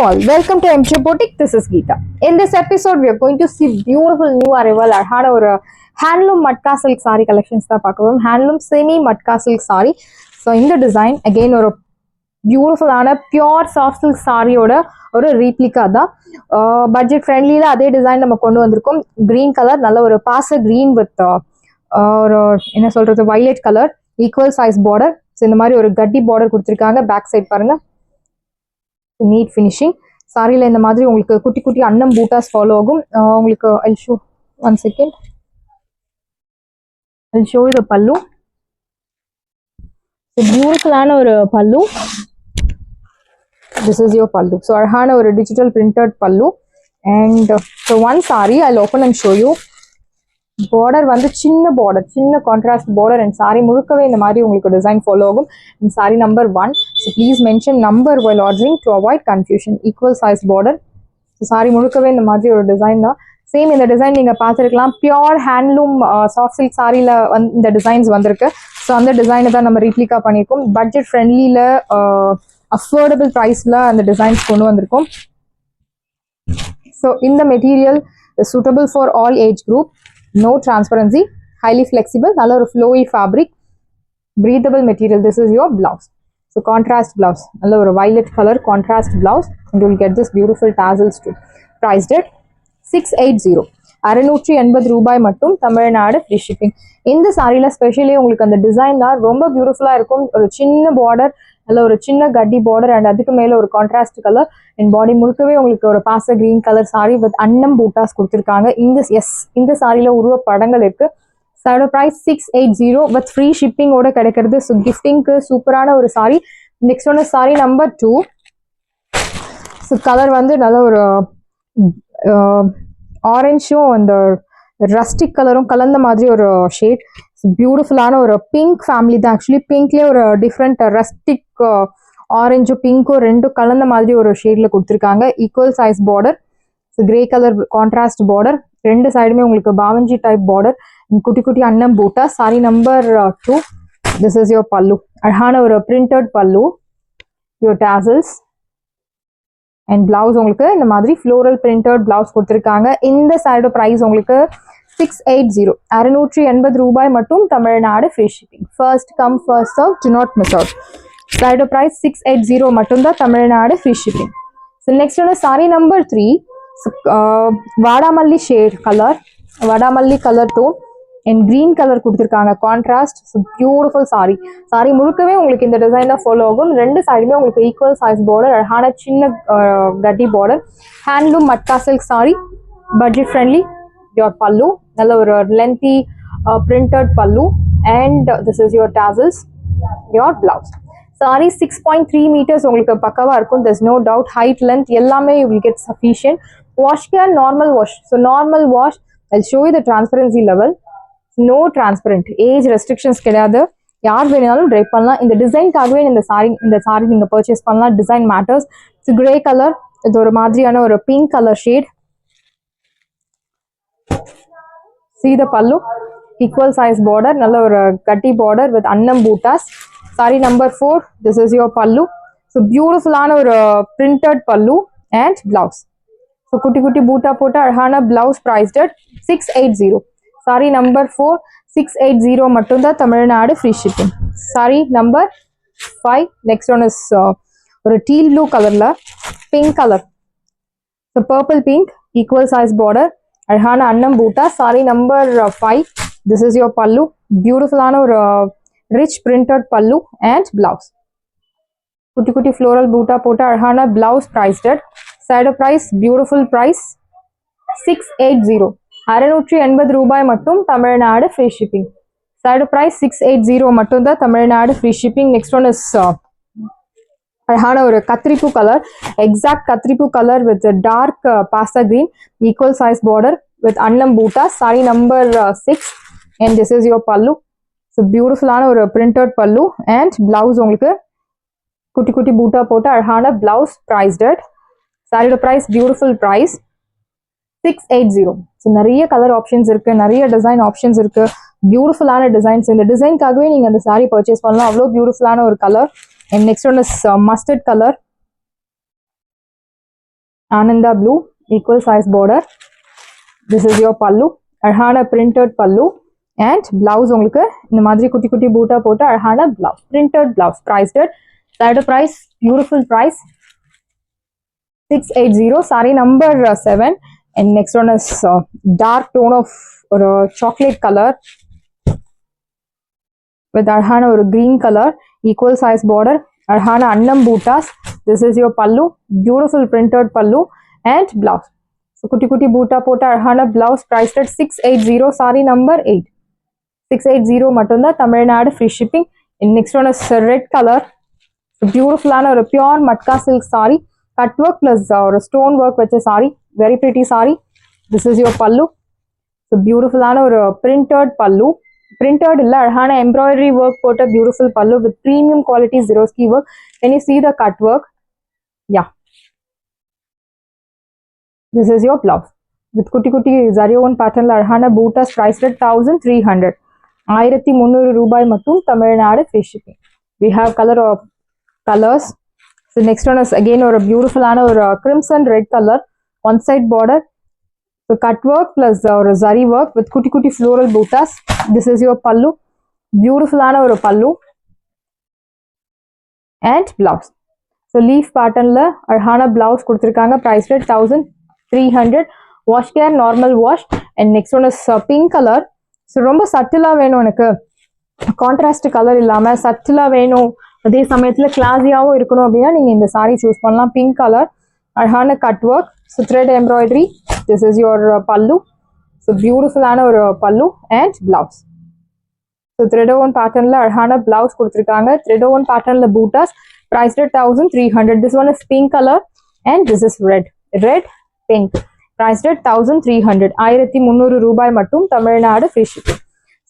all, welcome to MJ Boutique. This is Geeta. In this episode, we are going to see beautiful new arrival. I had our handloom matka silk saree collections. Handloom semi matka silk saree. So in the design, again, ஒரு beautiful pure soft silk saree ஒரு replica தான். Budget friendly அதே design நம்ம கொண்டு வந்திருக்கோம். Green color, நல்ல ஒரு பாச green with ஒரு என்ன சொல்றது violet color, equal size border. So இந்த மாதிரி ஒரு கட்டி border கொடுத்திருக்காங்க. பேக் சைடு பாருங்க. நீட் ஃபினிஷிங் சாரியில் இந்த மாதிரி உங்களுக்கு குட்டி குட்டி அன்னம் பூட்டாஸ் ஃபாலோ ஆகும். உங்களுக்கு I'll show one second. I'll show you the pallu. So beautiful ஒரு pallu. This is your pallu. So அழகான ஒரு digital printed pallu. And so one saree I'll open and show you. border வந்து சின்ன contrast border and saree முழுக்கவே இந்த மாதிரி உங்களுக்கு design follow ஆகும். and saree number 1. so please mention number while ordering to avoid confusion. equal size border. so saree முழுக்கவே இந்த மாதிரி ஒரு டிசைன் தான். சேம் இந்த டிசைன் நீங்க பார்த்திருக்கலாம். பியூர் ஹேண்ட்லூம் சாஃப்ட் சில்க் சாரியில இந்த டிசைன்ஸ் வந்திருக்கு. ஸோ அந்த டிசைனை தான் நம்ம ரீப்ளிகா பண்ணியிருக்கோம். பட்ஜெட் ஃப்ரெண்ட்லியில் அஃபோர்டபுள் ப்ரைஸில் அந்த டிசைன்ஸ் கொண்டு வந்திருக்கோம். ஸோ இந்த material suitable for all age group. No transparency, highly flexible, நல்ல ஒரு flowy fabric, breathable material. This is your blouse. So contrast blouse, நல்ல ஒரு violet color contrast blouse, and you will get this beautiful tassels too. Priced at 680. 680 ரூபாய் மட்டும். Tamil Nadu free shipping. இந்த சாரியில் specially உங்களுக்கு அந்த டிசைன் தான் ரொம்ப பியூட்டிஃபுல்லாக இருக்கும். ஒரு சின்ன பார்டர், நல்ல ஒரு சின்ன கட்டி பார்டர் அண்ட் அதுக்கு மேலே ஒரு கான்ட்ராஸ்ட் கலர் அண்ட் பாடி முழுக்கவே உங்களுக்கு ஒரு பாச கிரீன் கலர் சாரி வித் அன்னம் பூட்டாஸ் கொடுத்துருக்காங்க. இந்த சாரியில் உருவ படங்கள் இருக்கு. சாரோட ப்ரைஸ் 680 வித் ஃப்ரீ ஷிப்பிங்கோட கிடைக்கிறது. ஸோ கிஃப்டிங்க்கு சூப்பரான ஒரு சாரி. நெக்ஸ்ட் ஒன்று சாரி நம்பர் 2. ஸோ கலர் வந்து நல்ல ஒரு ஆரஞ்சும் அந்த ரஸ்டிக் கலரும் கலந்த மாதிரி ஒரு ஷேட். பியூட்டிஃபுல்லான ஒரு பிங்க் ஃபேமிலி தான். ஆக்சுவலி பிங்க்லேயே ஒரு டிஃப்ரெண்ட் ரஸ்டிக் ஆரஞ்சும் பிங்க்கும் ரெண்டும் கலந்த மாதிரி ஒரு ஷேடில் கொடுத்துருக்காங்க. Equal size border, grey colour contrast border, ரெண்டு சைடுமே உங்களுக்கு பாவஞ்சி டைப் பார்டர், குட்டி குட்டி அன்னம் பூட்டா. Sari number 2. This is your pallu. அழகான ஒரு பிரிண்டட் பல்லு, யோர் டாசல்ஸ் அண்ட் பிளவுஸ் உங்களுக்கு இந்த மாதிரி ஃப்ளோரல் பிரிண்டட் பிளவுஸ் கொடுத்துருக்காங்க. இந்த சைடு ப்ரைஸ் உங்களுக்கு 680. 680 ரூபாய் மட்டும். Tamil Nadu free shipping. First come first serve, do not miss out. Side price 680 மட்டும்தான். Tamil Nadu free shipping. So next ஒன்று சாரி நம்பர் 3. வாடாமல்லி ஷேட் கலர், வாடாமல்லி colour tone and green colour கொடுத்துருக்காங்க கான்ட்ராஸ்ட். பியூட்டிஃபுல் சாரி. சாரி முழுக்கவே உங்களுக்கு இந்த டிசைன் தான் ஃபாலோ ஆகும். ரெண்டு சைடுமே உங்களுக்கு ஈக்குவல் சைஸ் பார்டர், அழகான சின்ன கட்டி border. Handloom matka silk sorry, budget friendly. your pallu, நல்ல ஒரு lengthy printed pallu, and this is your tassels, your blouse. Saree 6.3 meters உங்களுக்கு பக்கவா இருக்கும். there's no doubt. height, length எல்லாமே you will get sufficient. wash can normal wash. so normal wash. I'll show you the transparency level. no transparent, age restrictions கிடையாது. யார் வேணாலும் try பண்ணலாம். இந்த டிசைன்காகவே இந்த sorry நீங்க பர்ச்சேஸ் பண்ணலாம். Design matters. it's grey color, இது ஒரு மாதிரியான ஒரு pink colour shade. See the pallu, equal size border, நல்ல ஒரு கட்டி border with annam bootas. Saree number 4. This is your pallu. So beautiful ஆன ஒரு printed pallu and blouse. So குட்டி குட்டி பூட்டா போட்ட அழகான blouse priced at 680. Saree number 4, 680 மட்டும்தான். Tamil Nadu free shipping. Saree number 5. Next one is ஒரு teal blue கலர்ல pink color. So purple pink, equal size border, அழகான அன்னம் பூட்டா. Sari number 5. This is your pallu. பியூட்டிஃபுல்லான ஒரு rich printed pallu and blouse. குட்டி குட்டி ஃப்ளோரல் பூட்டா போட்டு அழகான பிளவுஸ் ப்ரைஸ்டட். Side price beautiful price 680. 680 ரூபாய் மட்டும். Tamil Nadu free shipping. Side price 680 மட்டும் தான். Tamil Nadu free shipping. Next one is அழகான ஒரு கத்திரிப்பூ கலர், எக்ஸாக்ட் கத்திரிப்பூ கலர் வித் டார்க் பாஸ்தா green, equal size border with அன்னம் பூட்டா. Sari number 6 and this is your பல்லு. ஸோ பியூட்டிஃபுல்லான ஒரு பிரிண்டட் பல்லு அண்ட் பிளவுஸ் உங்களுக்கு குட்டி குட்டி பூட்டா போட்டு அழகான பிளவுஸ் ப்ரைஸ்டட். சாரியோட ப்ரைஸ் பியூட்டிஃபுல் ப்ரைஸ் 680. ஸோ நிறைய கலர் ஆப்ஷன்ஸ் இருக்கு, நிறைய டிசைன் ஆப்ஷன்ஸ் இருக்கு. பியூட்டிஃபுல்லான டிசைன்ஸ். இந்த டிசைன்காகவே நீங்க அந்த சாரி பர்ச்சேஸ் பண்ணலாம். அவ்வளோ பியூட்டிஃபுல்லான ஒரு colour. And next one is mustard color. Ananda blue, equal size border. This is your pallu. Arhana printed pallu. And blouse உங்களுக்கு இந்த மாதிரி குட்டி குட்டி பூட்டா போட்டு அழகான blouse, printed blouse, priced at side price, beautiful price 680. Saree number 7. And next one is dark tone of chocolate color with arhana or green color, equal size border, arhana annam bootas. This is your pallu, beautiful printed pallu and blouse. So kuti kuti boota pota arhana blouse, priced at 680. Saree number 8. 680 matunda, Tamil Nadu, free shipping. And next one is red color, beautiful or a pure matka silk saree, cut work plus or stone work with a saree, very pretty saree. This is your pallu. So beautiful or a printed pallu, printed illa arhana embroidery work pota, beautiful pallu with premium quality Swarovski work. Can you see the cut work? Yeah. This is your blouse with kuti kuti zarion pattern la arhana bootas, priced at 1300. 1300 ரூபாய் மட்டும், Tamil Nadu free shipping. We have colors. So next one is again or a beautiful or a crimson red color, one side border. So cut work plus or a zari work with kuti kuti floral bootas. This is your pallu, beautiful or a pallu and blouse. So leaf pattern la arhana blouse kuduthirukanga, priced at 1300. Wash care, normal wash. And next one is pink color. So ரொம்ப சட்டிலாக வேணும், எனக்கு contrast colour இல்லாமல் சட்டிலாக வேணும், அதே சமயத்தில் கிளாஸியாகவும் இருக்கணும் அப்படின்னா நீங்கள் இந்த சாரீ சூஸ் பண்ணலாம். பிங்க் கலர், அழகான cut work, so thread embroidery. This is your பல்லு. ஸோ பியூட்டிஃபுல்லான ஒரு பல்லு அண்ட் பிளவுஸ். ஸோ த்ரெடோவன் பேட்டர்னில் அழகான பிளவுஸ் கொடுத்துருக்காங்க. த்ரெடோவன் பேட்டர்னில் buttas, prized 1300. This one is pink colour and this is red pink, priced at 1300. 1300 ரூபாய் மட்டும், Tamil Nadu free shipping.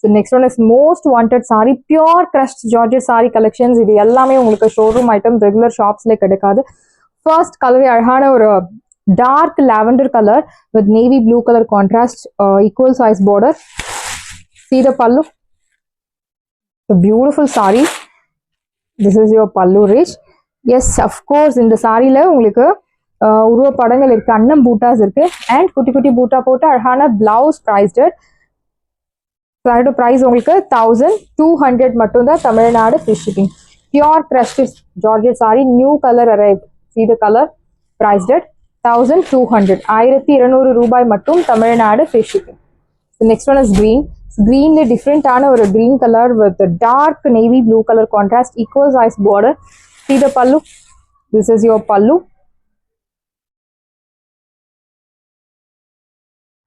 So next one is most wanted saree, pure crushed Georgette saree collections. இது எல்லாமே உங்களுக்கு showroom item, regular ஷாப்ஸ்ல கிடைக்காது. First colour அழகான ஒரு dark lavender color with navy blue color contrast, equal size border. See the pallu, the beautiful saree. This is your pallu rich. Yes, of course, இந்த சாரியில உங்களுக்கு உருவ படங்கள் இருக்கு, அன்னம் பூட்டாஸ் இருக்கு அண்ட் குட்டி குட்டி பூட்டா போட்டு அழகான blouse, priced at side price உங்களுக்கு 1200 மட்டும் தான், Tamil Nadu free shipping. Pure crushed Georgette saree, new color arrived. See the color, priced at 1200. 1200 ரூபாய் மட்டும், Tamil Nadu free shipping. The next one is green. Greenல டிஃப்ரெண்டான ஒரு green color with dark navy blue color contrast, equal size border. See the pallu. This is your pallu.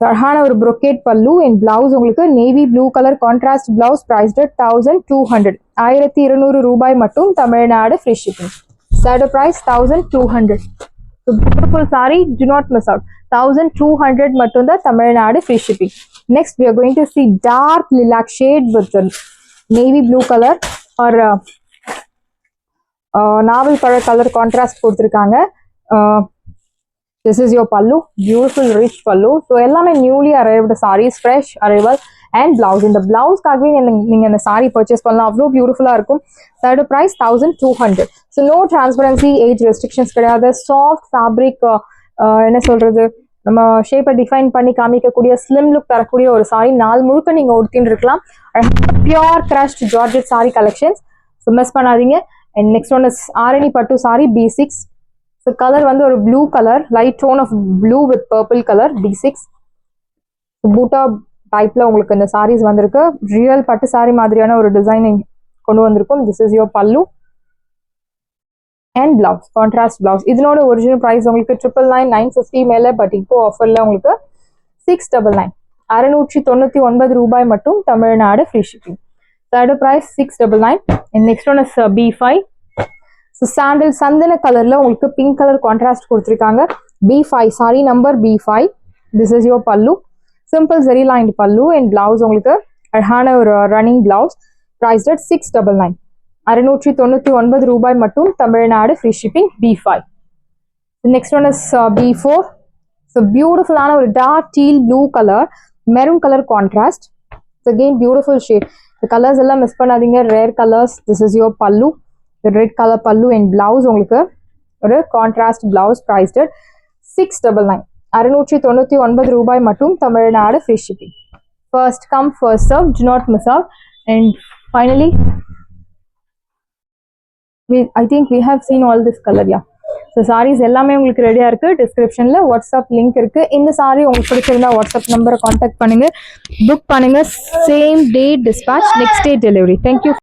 அழகான ஒரு brocade பல்லு and blouse உங்களுக்கு navy blue color contrast blouse, priced at 1200. 1200 ரூபாய் மட்டும், Tamil Nadu free shipping. Side price 1200. So beautiful saree, do not miss out. 1200 மட்டும் தான், Tamil Nadu free shipping. Next we are going to see dark lilac shade with the navy blue color or நாவல் பழ colour contrast கொடுத்துருக்காங்க. This is your pallu, beautiful rich pallu. So எல்லாமே newly arrived sarees, fresh arrival and blouse. இந்த பிளவுஸ்க்காகவே நீங்க இந்த saree purchase பண்ணலாம், அவ்வளோ பியூட்டிஃபுல்லா இருக்கும். Side price 1200. So no transparency, age restrictions கிடையாது. சாஃப்ட் ஃபேப்ரிக், என்ன சொல்றது, நம்ம ஷேப்பை டிஃபைன் பண்ணி காமிக்கக்கூடிய ஸ்லிம் லுக் தரக்கூடிய ஒரு saree, நாள் முழுக்க நீங்க உடுத்தின்னு இருக்கலாம். Pure crushed georgette saree collections. So miss பண்ணாதீங்க. And next one is Arani பட்டு saree, B6. So color வந்து ஒரு blue color, light tone of blue with purple color, B6. So பூட்டா டைப்ல உங்களுக்கு இந்த sarees வந்திருக்கு. ரியல் பட்டு saree மாதிரியான ஒரு டிசைனிங் கொண்டு வந்திருக்கும். This is your pallu and blouse, contrast blouse. இதனோட ஒரிஜினல் பிரைஸ் உங்களுக்கு 999, 950 மேல, பட் இப்போ ஆஃபர்ல உங்களுக்கு 699. 699 ரூபாய் மட்டும், Tamil Nadu free shipping. Third price 699. And next one is B5. So sandal சந்தன கலர்ல உங்களுக்கு பிங்க் கலர் கான்ட்ராஸ்ட் கொடுத்துருக்காங்க. B5 saree number B5. This is your pallu, simple zari lined pallu and blouse உங்களுக்கு அழகான ஒரு running blouse, priced at 699. 699 ரூபாய் மட்டும், Tamil Nadu free shipping. B5. The next one is B4. So beautiful ஆன ஒரு dark teal blue color, maroon color contrast. It's again beautiful shade. The colors எல்லாம் miss பண்ணாதீங்க, rare colors. This is your pallu. The red color pallu and blouse உங்களுக்கு ஒரு contrast blouse, priced at 699 699 ரூபாய் மட்டும் Tamil Nadu free shipping. First come first serve, do not miss out. And finally I think we have seen all this color. Yeah, so sarees எல்லாமே உங்களுக்கு ரெடியா இருக்கு. டிஸ்கிரிப்ஷன்ல WhatsApp link இருக்கு. இந்த சாரி உங்களுக்கு பிடிச்சிருந்தா வாட்ஸ்அப் நம்பரை காண்டாக்ட் பண்ணுங்க, புக் பண்ணுங்க. Same day dispatch, next day delivery. Thank you.